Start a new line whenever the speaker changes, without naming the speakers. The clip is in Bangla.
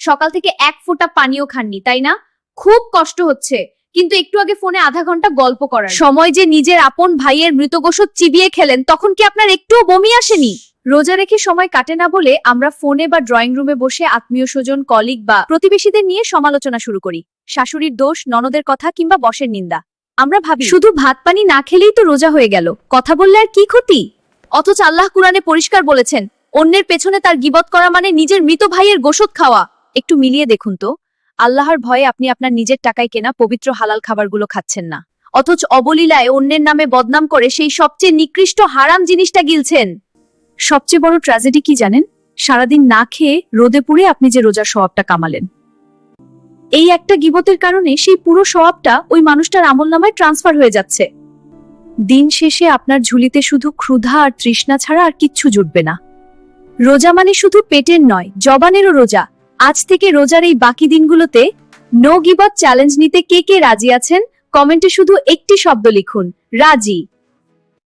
সকাল থেকে এক ফোঁটা পানিও খাননি, তাই না? খুব কষ্ট হচ্ছে, কিন্তু একটু আগে ফোনে আধা ঘন্টা গল্প করার সময় যে নিজের আপন ভাইয়ের মৃত গোশত চিবিয়ে খেলেন, তখন কি আপনার একটুও বমি আসেনি? রোজা রেখে সময় কাটে না বলে আমরা ফোনে বা ড্রয়িং রুমে বসে আত্মীয় স্বজন, কলিগ বা প্রতিবেশীদের নিয়ে সমালোচনা শুরু করি। শাশুড়ির দোষ, ননদের কথা কিংবা বসের নিন্দা। আমরা ভাবি শুধু ভাত পানি না খেলেই তো রোজা হয়ে গেল, কথা বললে আর কি ক্ষতি? অথচ আল্লাহ কুরআনে পরিষ্কার বলেছেন, অন্যের পেছনে তার গীবত করা মানে নিজের মৃত ভাইয়ের গোশত খাওয়া। একটু মিলিয়ে দেখুন তো, আল্লাহর ভয়ে আপনি আপনার নিজের টাকায় কেনা পবিত্র হালাল খাবারগুলো খাচ্ছেন না, অথচ অবলীলায় অন্যের নামে বদনাম করে সেই সবচেয়ে নিকৃষ্ট হারাম জিনিসটা গিলছেন। সবচেয়ে বড় ট্র্যাজেডি কি জানেন? সারাদিন না খেয়ে রোদে পুড়ে আপনি যে রোজার সওয়াবটা কামালেন, এই একটা গীবতের কারণে সেই পুরো সওয়াবটা ওই মানুষটার আমলনামায় ট্রান্সফার হয়ে যাচ্ছে। দিন শেষে আপনার ঝুলিতে শুধু ক্ষুধা আর তৃষ্ণা ছাড়া আর কিচ্ছু জুটবে না। রোজা মানে শুধু পেটের নয়, জবানেরও রোজা। আজ থেকে রোজার এই বাকি দিনগুলোতে নো গিবত চ্যালেঞ্জ নিতে কে কে রাজি আছেন? কমেন্টে শুধু একটি শব্দ লিখুন, রাজি।